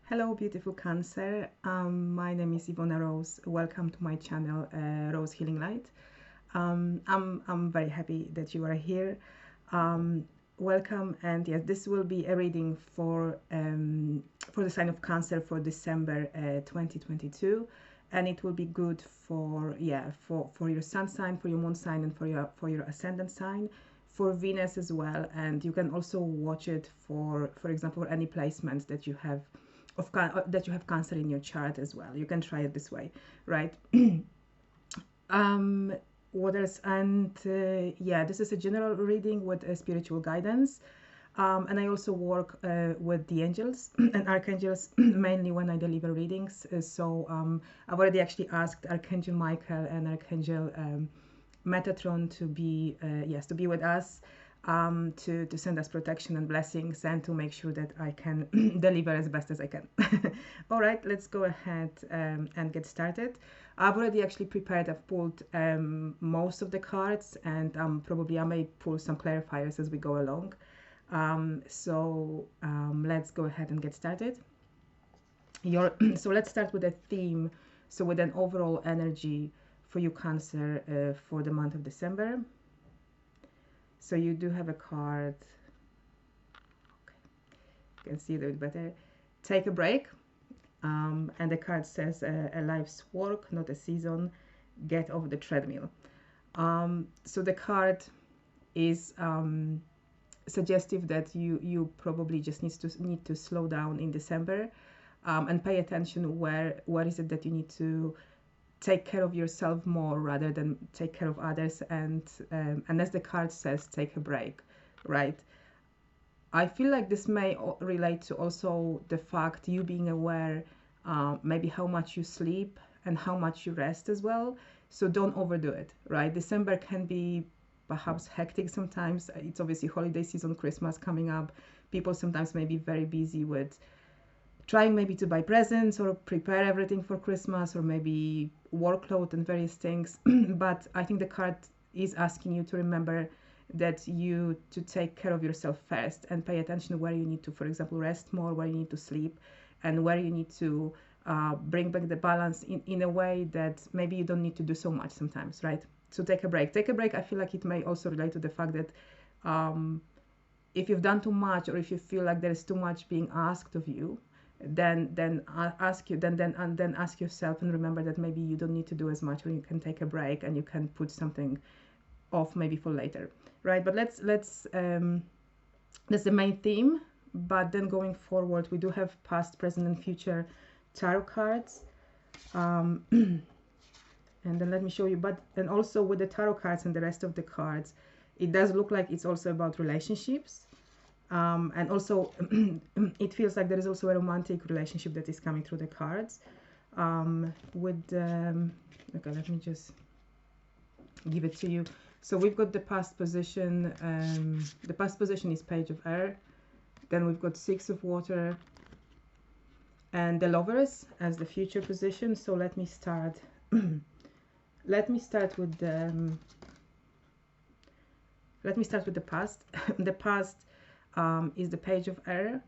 Hello, beautiful Cancer. My name is Ivona Rose. Welcome to my channel, Rose Healing Light. I'm very happy that you are here. Um, Welcome, and yes, this will be a reading for the sign of Cancer for December 2022, and it will be good for your sun sign, for your moon sign, and for your ascendant sign, for Venus as well. And you can also watch it for example, for any placements that you have that you have Cancer in your chart as well. You can try it this way, right? um, what else? And yeah, this is a general reading with spiritual guidance. And I also work with the angels and archangels mainly when I deliver readings. I've already actually asked Archangel Michael and Archangel Metatron to be with us, to send us protection and blessings, and to make sure that I can deliver as best as I can. All right, let's go ahead and get started. I've already actually prepared. I've pulled most of the cards, and probably I may pull some clarifiers as we go along. Let's go ahead and get started. So let's start with a theme. So with an overall energy for you, Cancer, for the month of December. So you do have a card. Okay. You can see it a bit better. Take a break. And the card says a life's work, not a season. Get off the treadmill. So the card is suggestive that you probably just need to slow down in December, and pay attention where is it that you need to take care of yourself more rather than take care of others, and as the card says, take a break, right? I feel like this may relate to also the fact you being aware, maybe how much you sleep and how much you rest as well. So don't overdo it, right? December can be perhaps hectic sometimes. It's obviously holiday season, Christmas coming up. People sometimes may be very busy with trying maybe to buy presents or prepare everything for Christmas, or maybe workload and various things. But I think the card is asking you to remember that you to take care of yourself first and pay attention to where you need to, for example, rest more, where you need to sleep, and where you need to bring back the balance in a way that maybe you don't need to do so much sometimes, right? So take a break. Take a break. I feel like it may also relate to the fact that if you've done too much, or if you feel like there is too much being asked of you, then ask yourself and remember that maybe you don't need to do as much, or you can take a break and you can put something off maybe for later, right? But let's that's the main theme. But then going forward, we do have past, present, and future tarot cards. And then let me show you. But and also with the tarot cards and the rest of the cards, it does look like it's also about relationships. And also it feels like there is also a romantic relationship that is coming through the cards. Okay, let me just give it to you. So we've got the past position. The past position is Page of Air. Then we've got Six of Water and the Lovers as the future position. So let me start. Let me start with the. Let me start with the past. The past is the Page of Air.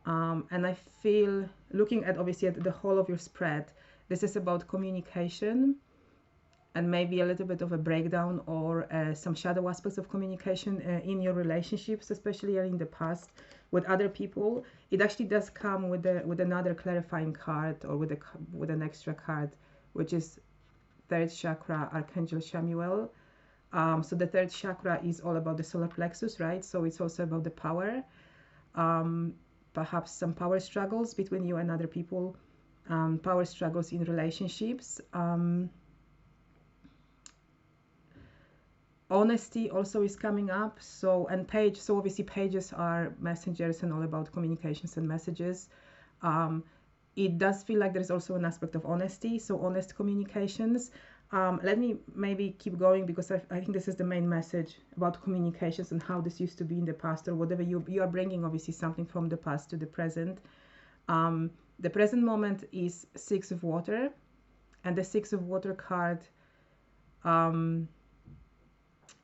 And I feel, looking at obviously at the whole of your spread, this is about communication and maybe a little bit of a breakdown, or some shadow aspects of communication in your relationships, especially in the past with other people. It actually does come with another clarifying card, or with an extra card, which is third chakra, Archangel Chamuel. So the third chakra is all about the solar plexus, right? So it's also about the power. Perhaps some power struggles between you and other people, power struggles in relationships. Honesty also is coming up. So obviously pages are messengers and all about communications and messages. It does feel like there's also an aspect of honesty, so honest communications. Let me maybe keep going, because I think this is the main message about communications and how this used to be in the past, or whatever you are bringing obviously something from the past to the present. The present moment is Six of Water, and the Six of Water card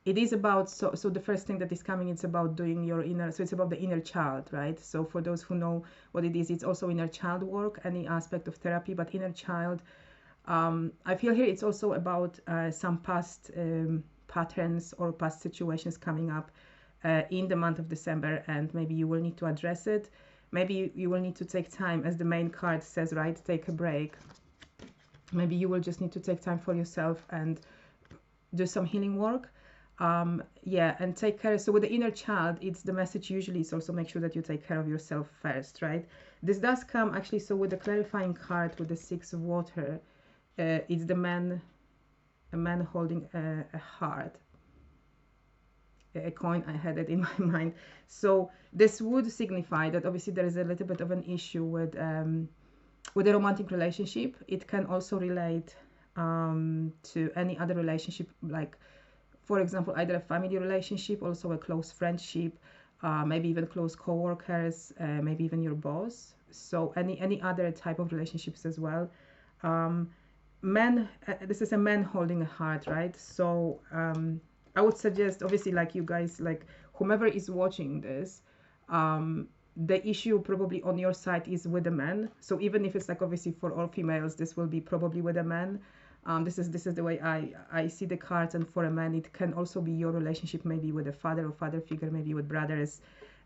it is about, so the first thing that is coming, it's about doing your inner, so it's about the inner child, right? So for those who know what it is, it's also inner child work, any aspect of therapy, but inner child, I feel here it's also about some past patterns or past situations coming up in the month of December, and maybe you will need to address it. Maybe you will need to take time, as the main card says, right? Take a break. Maybe you will just need to take time for yourself and do some healing work. Yeah, and take care. So with the inner child, it's the message usually is also make sure that you take care of yourself first, right? This does come actually, so with the clarifying card with the Six of Water, it's the man, a man holding a heart, a coin. I had it in my mind. So this would signify that obviously there is a little bit of an issue with a romantic relationship. It can also relate to any other relationship, like, for example, either a family relationship, also a close friendship, maybe even close co-workers, maybe even your boss. So any other type of relationships as well. Men, this is a man holding a heart, right? So I would suggest, obviously, like you guys, like whomever is watching this, the issue probably on your side is with a man. So even if it's like obviously for all females, this will be probably with a man. This is the way I see the cards, and for a man it can also be your relationship, maybe with a father or father figure, maybe with brothers,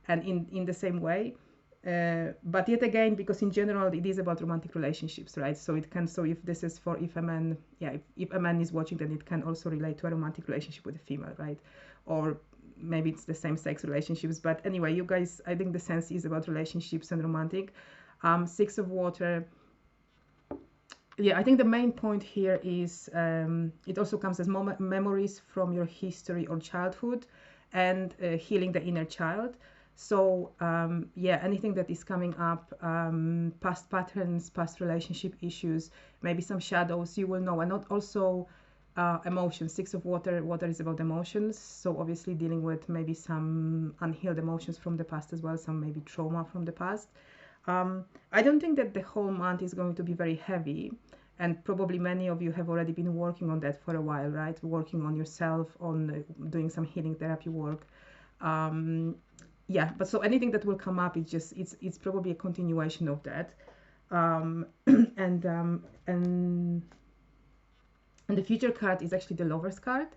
and in the same way. But yet again, because in general it is about romantic relationships, right? So it can, so if this is for, if a man, yeah, if a man is watching, then it can also relate to a romantic relationship with a female, right? Or maybe it's the same sex relationships. But anyway, you guys, I think the sense is about relationships and romantic. Six of Water, yeah, I think the main point here is it also comes as memories from your history or childhood, and healing the inner child. So yeah, anything that is coming up, past patterns, past relationship issues, maybe some shadows, you will know. And not also emotions. Six of Water, water is about emotions. So obviously dealing with maybe some unhealed emotions from the past as well, some maybe trauma from the past. I don't think that the whole month is going to be very heavy, and probably many of you have already been working on that for a while, right? Working on yourself, on doing some healing therapy work. Yeah, but so anything that will come up, it's probably a continuation of that. And the future card is actually the Lovers card.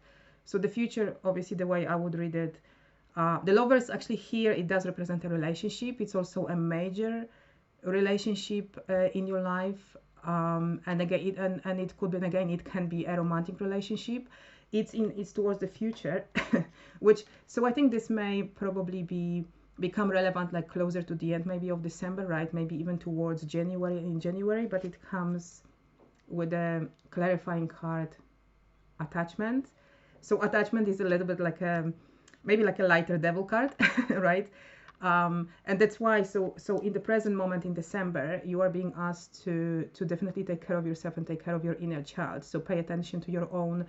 So the future, obviously, the way I would read it, the Lovers, actually here it does represent a relationship. It's also a major relationship in your life, and again, and it could be, again, it can be a romantic relationship. It's towards the future, which, so I think this may probably become relevant like closer to the end maybe of December, right? Maybe even towards January, in January, but it comes with a clarifying card, Attachment. So attachment is a little bit like a, maybe like a lighter devil card, right? And that's why, so in the present moment in December, you are being asked to definitely take care of yourself and take care of your inner child. So pay attention to your own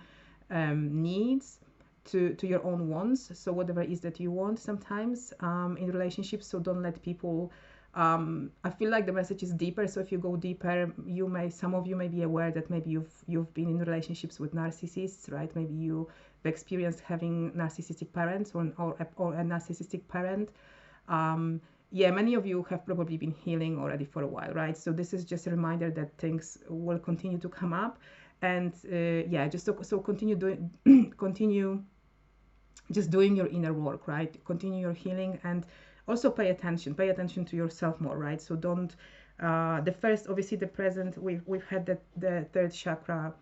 needs, to your own wants. So whatever it is that you want sometimes in relationships. So don't let people, I feel like the message is deeper. So if you go deeper, some of you may be aware that maybe you've been in relationships with narcissists, right? Maybe you've experienced having narcissistic parents or a narcissistic parent. Yeah, many of you have probably been healing already for a while, right? So this is just a reminder that things will continue to come up, and yeah, just so continue doing, continue just doing your inner work, right? Continue your healing, and also pay attention to yourself more, right? So don't the first, obviously the present, we've had the third chakra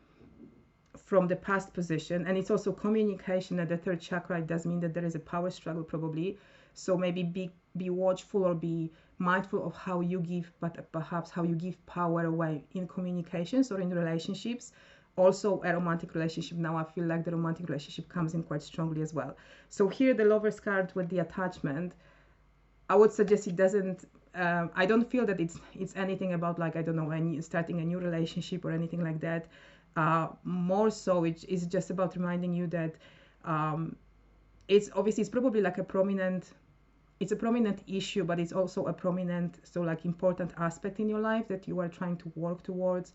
from the past position, and it's also communication at the third chakra. It does mean that there is a power struggle probably. So maybe be watchful or be mindful of how you give, but perhaps how you give power away in communications or in relationships. Also a romantic relationship. Now I feel like the romantic relationship comes in quite strongly as well. So here the Lovers card with the attachment, I would suggest it doesn't, I don't feel that it's anything about, like, I don't know, starting a new relationship or anything like that. More so it's just about reminding you that it's obviously, it's probably like a prominent issue, but it's also a prominent, so like important aspect in your life that you are trying to work towards.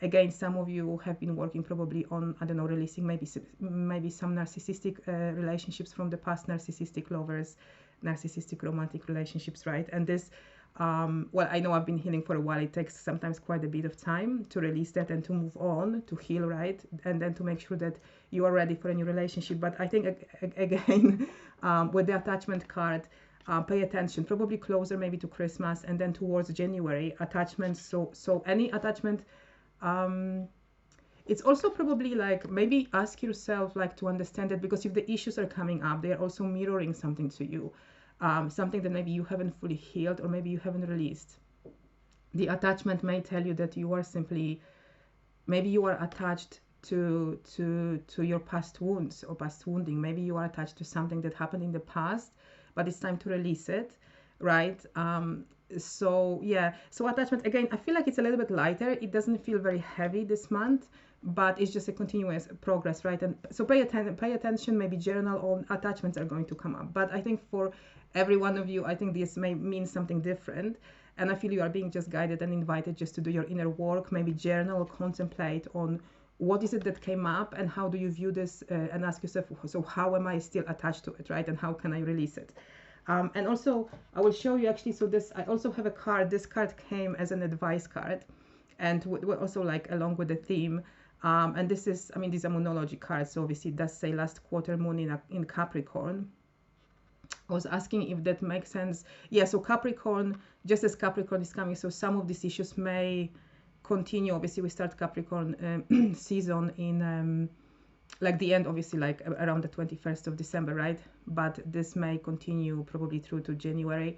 Again, some of you have been working probably on, I don't know, releasing maybe some narcissistic relationships from the past, narcissistic lovers, narcissistic romantic relationships, right? And this, well, I know I've been healing for a while. It takes sometimes quite a bit of time to release that and to move on, to heal, right? And then to make sure that you are ready for a new relationship. But I think, again, with the attachment card, pay attention, probably closer maybe to Christmas and then towards January, attachments. So any attachment, it's also probably like maybe ask yourself like to understand that, because if the issues are coming up, they are also mirroring something to you, something that maybe you haven't fully healed or maybe you haven't released. The attachment may tell you that you are simply, maybe you are attached to your past wounds or past wounding. Maybe you are attached to something that happened in the past, but it's time to release it, right? So yeah, so attachment, again, I feel like it's a little bit lighter. It doesn't feel very heavy this month, but it's just a continuous progress, right? And so pay attention, maybe journal on attachments are going to come up. But I think for every one of you, I think this may mean something different. And I feel you are being just guided and invited just to do your inner work, maybe journal, contemplate on what is it that came up and how do you view this, and ask yourself, so how am I still attached to it, right? And how can I release it? And also, I will show you actually, so this, I also have a card. This card came as an advice card, and also like along with the theme. And this is, I mean, these are Moonology cards, so obviously it does say last quarter moon in Capricorn. I was asking if that makes sense. Yeah, so Capricorn, just as Capricorn is coming, so some of these issues may continue. Obviously, we start Capricorn season in like the end, obviously, like around the 21st of December, right? But this may continue probably through to January.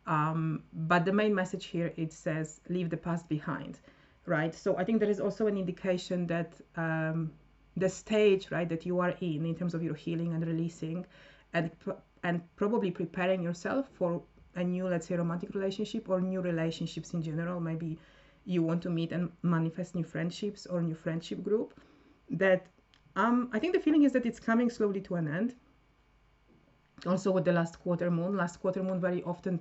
But the main message here, it says, leave the past behind, right? So I think there is also an indication that the stage, right, that you are in terms of your healing and releasing and probably preparing yourself for a new, let's say, romantic relationship or new relationships in general. Maybe you want to meet and manifest new friendships or new friendship group, that I think the feeling is that it's coming slowly to an end. Also with the last quarter moon very often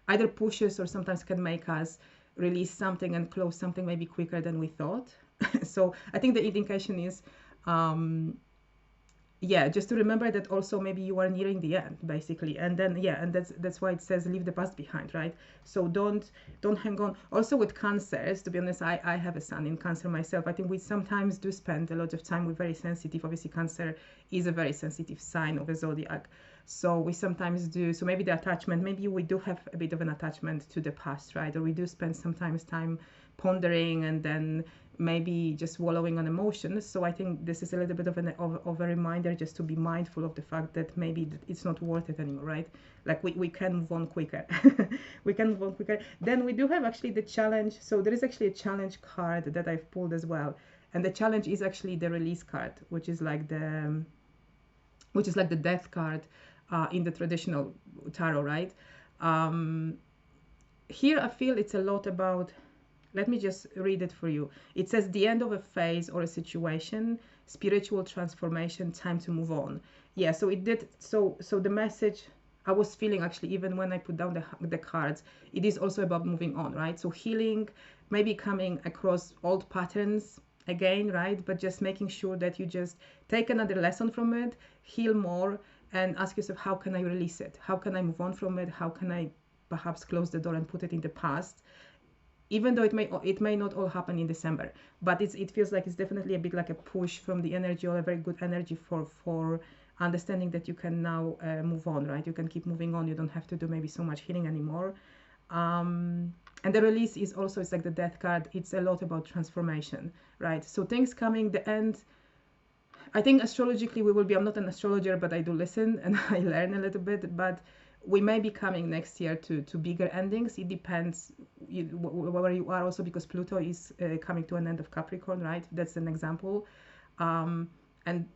either pushes or sometimes can make us release something and close something maybe quicker than we thought. So I think the indication is, yeah, just to remember that also maybe you are nearing the end, basically. And then, yeah, and that's why it says leave the past behind, right? So don't hang on. Also with Cancers, to be honest, I have a sun in Cancer myself. I think we sometimes do spend a lot of time with very sensitive, obviously Cancer is a very sensitive sign of a zodiac. So we sometimes do, so maybe the attachment, maybe we do have a bit of an attachment to the past, right? Or we do spend sometimes time pondering and then maybe just wallowing on emotions. So I think this is a little bit of a reminder just to be mindful of the fact that maybe it's not worth it anymore, right? Like we can move on quicker. We can move on quicker. Then we do have actually the challenge. So there is actually a challenge card that I've pulled as well. And the challenge is actually the release card, which is like the death card in the traditional tarot, right? Here I feel it's a lot about, let me just read it for you. It says the end of a phase or a situation, spiritual transformation, time to move on. Yeah, so it did. So the message I was feeling actually, even when I put down the cards, it is also about moving on, right? So healing, maybe coming across old patterns again, right? But just making sure that you just take another lesson from it, heal more, and ask yourself, how can I release it? How can I move on from it? How can I perhaps close the door and put it in the past? Even though it may not all happen in December, but it feels like it's definitely a bit like a push from the energy, or a very good energy for understanding that you can now move on, right? You can keep moving on. You don't have to do maybe so much healing anymore. And the release is also, it's like the death card. It's a lot about transformation, right? So things coming, the end. I think astrologically we will be, I'm not an astrologer, but I do listen and I learn a little bit, but we may be coming next year to bigger endings. It depends where you are also, because Pluto is coming to an end of Capricorn, right? That's an example. And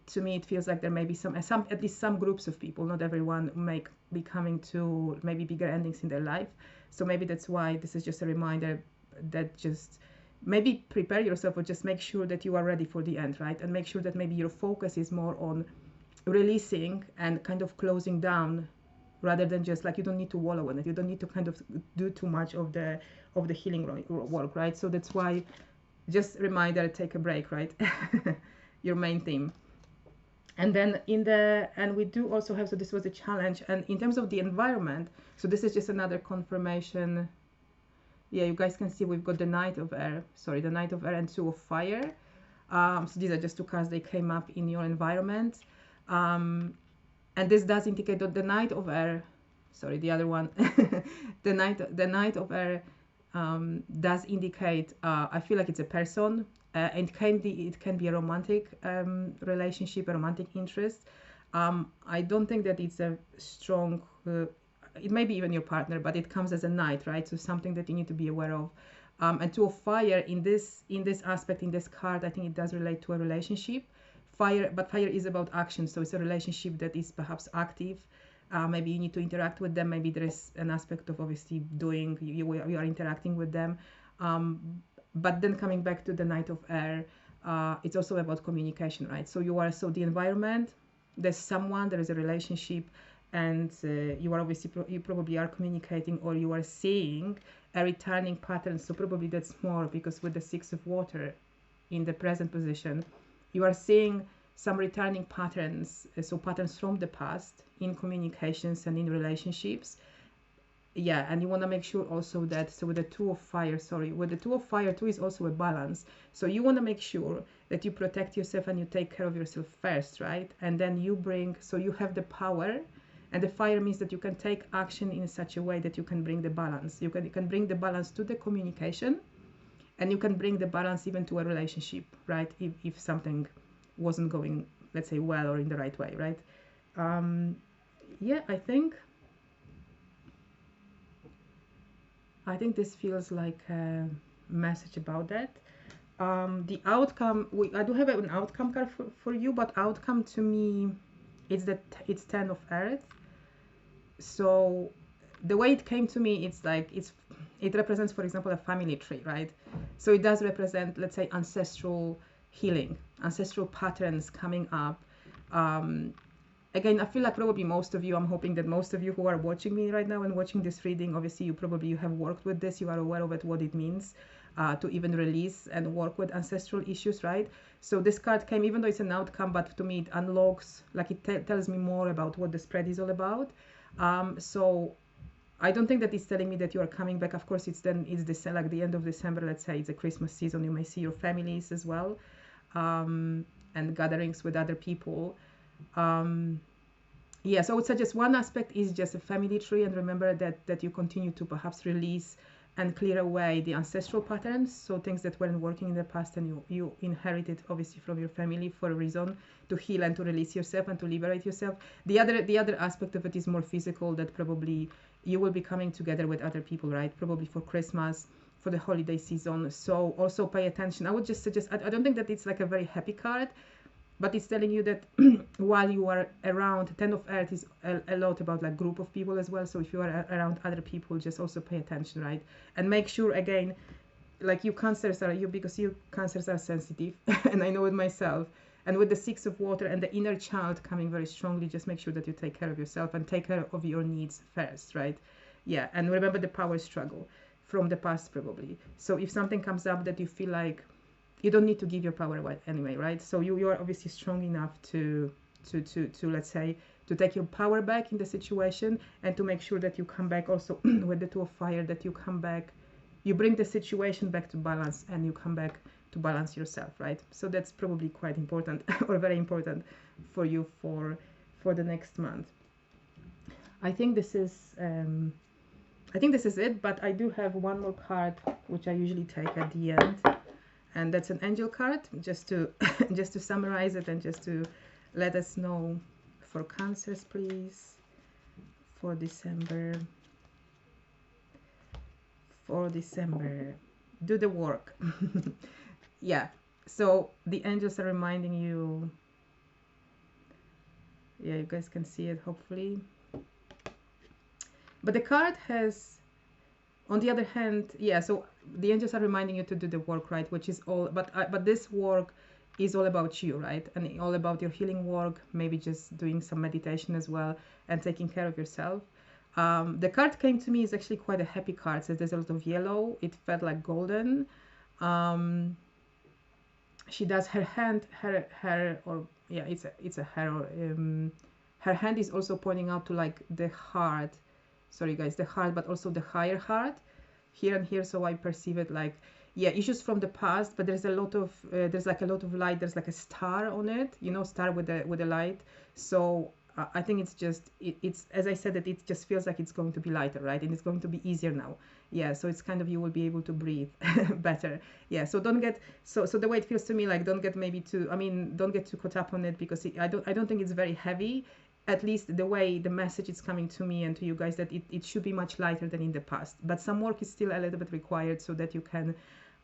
to me, it feels like there may be some, at least some groups of people, not everyone, may be coming to maybe bigger endings in their life. So maybe that's why this is just a reminder that just maybe prepare yourself, or just make sure that you are ready for the end, right? And make sure that maybe your focus is more on releasing and kind of closing down, rather than just like, you don't need to wallow in it. You don't need to kind of do too much of the healing work, right? So that's why just reminder, take a break, right? Your main theme. And then and we do also have, so this was a challenge. And in terms of the environment, so this is just another confirmation. Yeah, you guys can see we've got the Knight of Air, sorry, the Knight of Air and Two of Fire. So these are just two cards, they came up in your environment. And this does indicate that the Knight of Air, sorry, the other one, the Knight of Air does indicate, I feel like it's a person, and it can be a romantic relationship, a romantic interest. I don't think that it's a strong, it may be even your partner, but it comes as a knight, right? So something that you need to be aware of. And Two of Fire in this aspect, in this card, I think it does relate to a relationship. But fire is about action, so it's a relationship that is perhaps active. Maybe you need to interact with them. Maybe there is an aspect of obviously doing, you are interacting with them. But then coming back to the Knight of Air, it's also about communication, right? So the environment, there's someone, there is a relationship, and you are obviously, you probably are communicating, or you are seeing a returning pattern. So probably that's more, because with the Six of Water in the present position, you are seeing some returning patterns, so patterns from the past in communications and in relationships. Yeah, and you want to make sure also that, so with the Two of Fire, Two is also a balance. So you want to make sure that you protect yourself and you take care of yourself first, right? And then you have the power, and the fire means that you can take action in such a way that you can bring the balance. You can bring the balance to the communication, and you can bring the balance even to a relationship, right? If something wasn't going, let's say, well or in the right way, right? Yeah, I think this feels like a message about that. The outcome, I do have an outcome card for you, but outcome to me, it's Ten of Earth. So the way it came to me, it's like it represents, for example, a family tree, right? So it does represent, let's say, ancestral healing, ancestral patterns coming up. Again, I feel like probably most of you, I'm hoping that most of you who are watching me right now and watching this reading, obviously you have worked with this, you are aware of it, what it means to even release and work with ancestral issues, right? So this card came, even though it's an outcome, but to me it unlocks, like it tells me more about what the spread is all about. So I don't think that it's telling me that you are coming back. Of course, it's like the end of December, let's say it's a Christmas season, you may see your families as well, and gatherings with other people. Yeah, so I would suggest one aspect is just a family tree, and remember that you continue to perhaps release and clear away the ancestral patterns, so things that weren't working in the past and you inherited obviously from your family for a reason, to heal and to release yourself and to liberate yourself. The other aspect of it is more physical, that probably you will be coming together with other people, right? Probably for Christmas, for the holiday season. So also pay attention. I would just suggest, I don't think that it's like a very happy card, but it's telling you that while you are around, Ten of Earth is a lot about like group of people as well. So if you are around other people, just also pay attention, right? And make sure, again, like because you Cancers are sensitive, and I know it myself. And with the Six of Water and the inner child coming very strongly, just make sure that you take care of yourself and take care of your needs first, right? Yeah, and remember the power struggle from the past probably. So if something comes up that you feel like, you don't need to give your power away anyway, right? So you are obviously strong enough to let's say, to take your power back in the situation, and to make sure that you come back also with the Two of Fire, that you come back, you bring the situation back to balance, and you come back to balance yourself, right? So that's probably quite important or very important for you for the next month. I think this is it, but I do have one more card which I usually take at the end. And that's an angel card, just to just to summarize it and just to let us know for Cancers, please, for December. Do the work. Yeah, so the angels are reminding you. Yeah, you guys can see it hopefully. But the card has, on the other hand, yeah, so the angels are reminding you to do the work, right? Which is all, but this work is all about you, right? And all about your healing work, maybe just doing some meditation as well and taking care of yourself. The card came to me is actually quite a happy card. So there's a lot of yellow. It felt like golden. she does her hand, her or yeah, it's a her. Or, her hand is also pointing out to like the heart. Sorry guys, the heart, but also the higher heart here and here. So I perceive it like, yeah, issues from the past, but there's a lot of there's like a lot of light. There's like a star on it, you know, star with the light. So I think it's just it's as I said, that it just feels like it's going to be lighter, right? And it's going to be easier now. Yeah, so it's kind of, you will be able to breathe better. Yeah, so don't get so the way it feels to me, like don't get maybe too, I mean, don't get too caught up on it, because I don't think it's very heavy. At least the way the message is coming to me and to you guys, that it should be much lighter than in the past. But some work is still a little bit required so that you can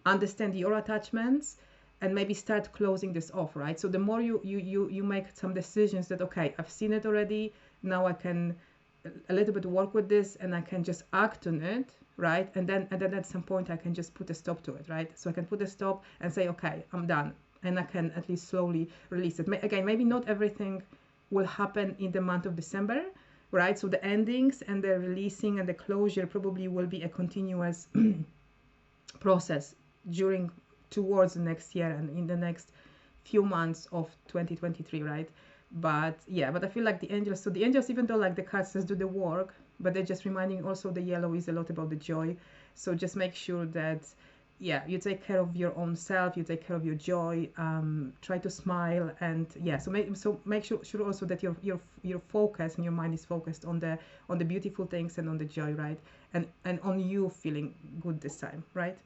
understand your attachments and maybe start closing this off, right? So the more you make some decisions that, okay, I've seen it already, now I can a little bit work with this and I can just act on it, right? And then at some point I can just put a stop to it, right? So I can put a stop and say, okay, I'm done, and I can at least slowly release it. Again, maybe not everything will happen in the month of December, right? So the endings and the releasing and the closure probably will be a continuous process during towards the next year and in the next few months of 2023, right? But yeah, but I feel like the angels, so the angels, even though like the card says do the work, but they're just reminding also, the yellow is a lot about the joy. So just make sure that, yeah, you take care of your own self, you take care of your joy, try to smile, and yeah, so make sure also that your focus and your mind is focused on the beautiful things and on the joy, right? And on you feeling good this time, right?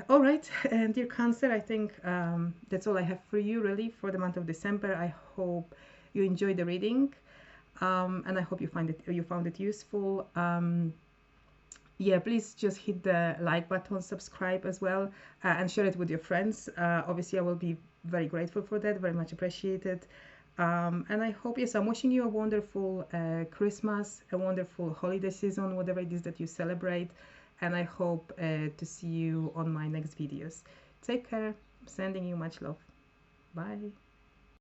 All right, and dear Cancer, I think that's all I have for you really for the month of December. I hope you enjoyed the reading, and I hope you found it useful. Yeah, please just hit the like button, subscribe as well, and share it with your friends. Obviously, I will be very grateful for that, very much appreciated. And I hope, yes, I'm wishing you a wonderful Christmas, a wonderful holiday season, whatever it is that you celebrate. And I hope to see you on my next videos. Take care. Sending you much love. Bye.